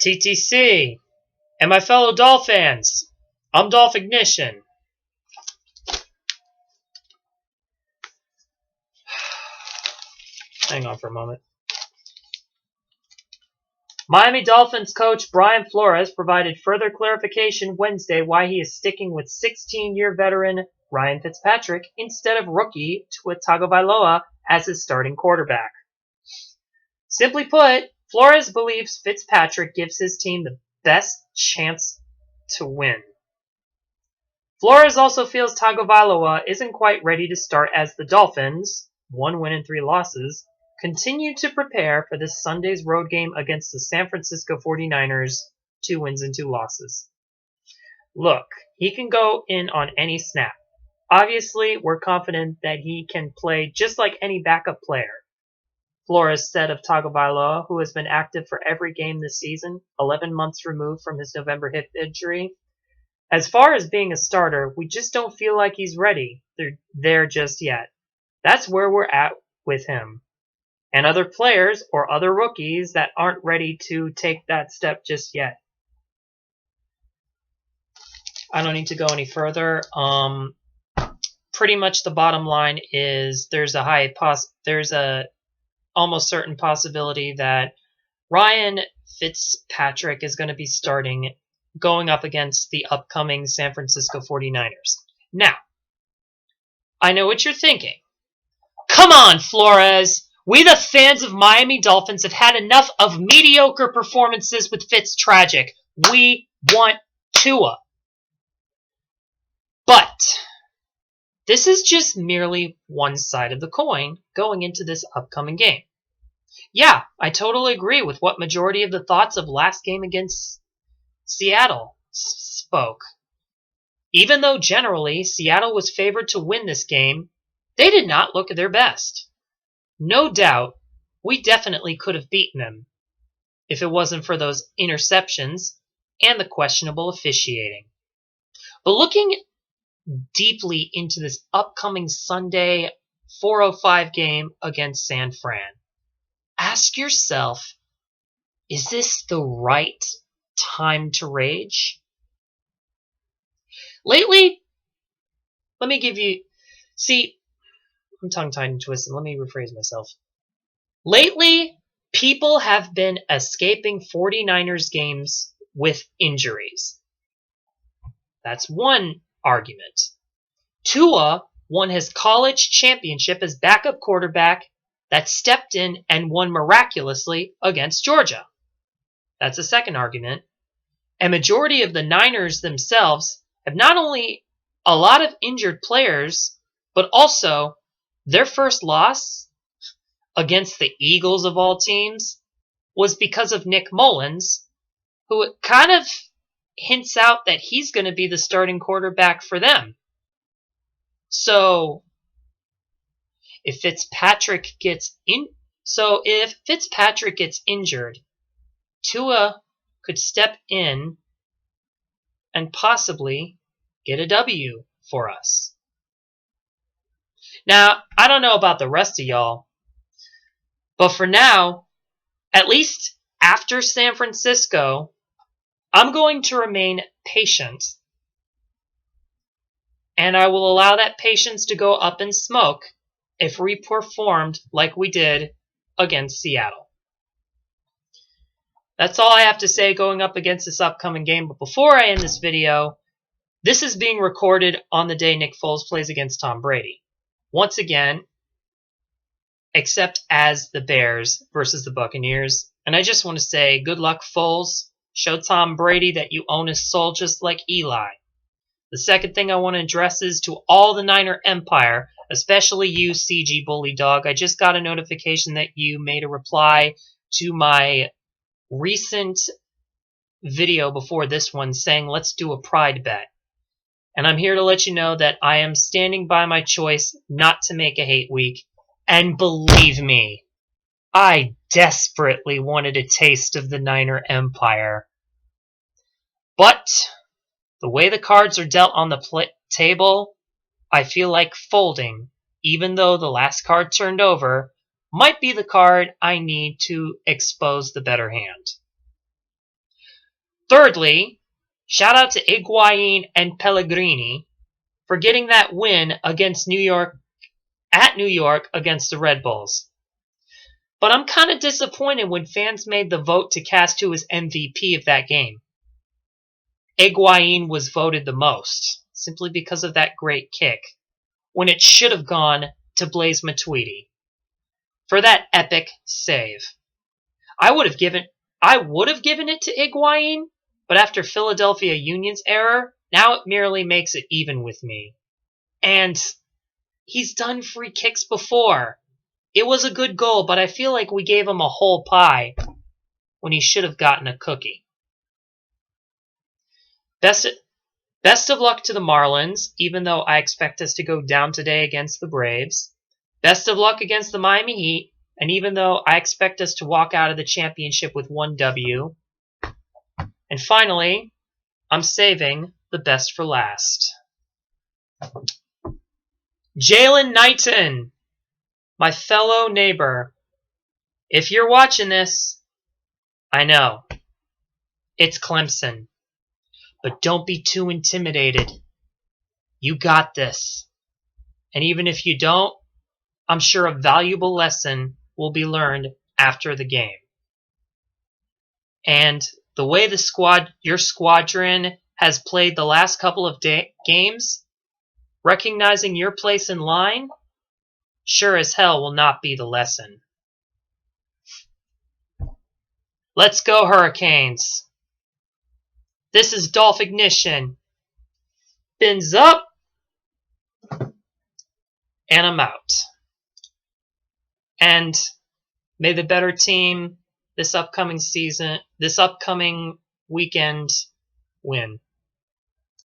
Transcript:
TTC, and my fellow Dolphins, I'm Dolphignition. Hang on for a moment. Miami Dolphins coach Brian Flores provided further clarification Wednesday why he is sticking with 16-year veteran Ryan Fitzpatrick instead of rookie Tua Tagovailoa as his starting quarterback. Simply put, Flores believes Fitzpatrick gives his team the best chance to win. Flores also feels Tagovailoa isn't quite ready to start as the Dolphins, 1 win and 3 losses, continue to prepare for this Sunday's road game against the San Francisco 49ers, 2 wins and 2 losses. Look, he can go in on any snap. Obviously, we're confident that he can play just like any backup player. Flores said of Tagovailoa, who has been active for every game this season, 11 months removed from his November hip injury. As far as being a starter, we just don't feel like he's ready there just yet. That's where we're at with him. And other players or other rookies that aren't ready to take that step just yet. I don't need to go any further. Pretty much the bottom line is there's a almost certain possibility that Ryan Fitzpatrick is going to be starting going up against the upcoming San Francisco 49ers. Now, I know what you're thinking. Come on, Flores! We the fans of Miami Dolphins have had enough of mediocre performances with Fitztragic. We want Tua. But this is just merely one side of the coin going into this upcoming game. Yeah, I totally agree with what majority of the thoughts of last game against Seattle spoke. Even though generally Seattle was favored to win this game, they did not look at their best. No doubt, we definitely could have beaten them if it wasn't for those interceptions and the questionable officiating. But looking deeply into this upcoming Sunday 4:05 game against San Fran, ask yourself, is this the right time to rage? Lately, let me give you... See, I'm tongue-tied and twisted. Let me rephrase myself. Lately, people have been escaping 49ers games with injuries. That's one argument. Tua won his college championship as backup quarterback that stepped in and won miraculously against Georgia. That's a second argument. A majority of the Niners themselves have not only a lot of injured players, but also their first loss against the Eagles of all teams was because of Nick Mullins, who kind of hints out that he's going to be the starting quarterback for them. So if Fitzpatrick gets injured, Tua could step in and possibly get a W for us. Now, I don't know about the rest of y'all, but for now, at least after San Francisco, I'm going to remain patient. And I will allow that patience to go up in smoke if we performed like we did against Seattle. That's all I have to say going up against this upcoming game. But before I end this video, this is being recorded on the day Nick Foles plays against Tom Brady. Once again, except as the Bears versus the Buccaneers. And I just want to say, good luck, Foles. Show Tom Brady that you own his soul just like Eli. The second thing I want to address is to all the Niner Empire, especially you, CG Bully Dogg. I just got a notification that you made a reply to my recent video before this one saying, let's do a pride bet. And I'm here to let you know that I am standing by my choice not to make a hate week. And believe me, I desperately wanted a taste of the Niner Empire. But the way the cards are dealt on the table, I feel like folding, even though the last card turned over might be the card I need to expose the better hand. Thirdly, shout out to Higuain and Pellegrini for getting that win against New York against the Red Bulls. But I'm kind of disappointed when fans made the vote to cast who was MVP of that game. Higuain was voted the most, simply because of that great kick, when it should have gone to Blaise Matuidi for that epic save. I would have given it to Higuain, but after Philadelphia Union's error, now it merely makes it even with me. And he's done free kicks before. It was a good goal, but I feel like we gave him a whole pie when he should have gotten a cookie. Best of luck to the Marlins, even though I expect us to go down today against the Braves. Best of luck against the Miami Heat, and even though I expect us to walk out of the championship with 1 W. And finally, I'm saving the best for last. Jaylen Knighton, my fellow neighbor. If you're watching this, I know. It's Clemson. But don't be too intimidated. You got this. And even if you don't, I'm sure a valuable lesson will be learned after the game. And the way your squadron has played the last couple of games, recognizing your place in line, sure as hell will not be the lesson. Let's go, Hurricanes. This is Dolphignition. Fins up. And I'm out. And may the better team this upcoming weekend win.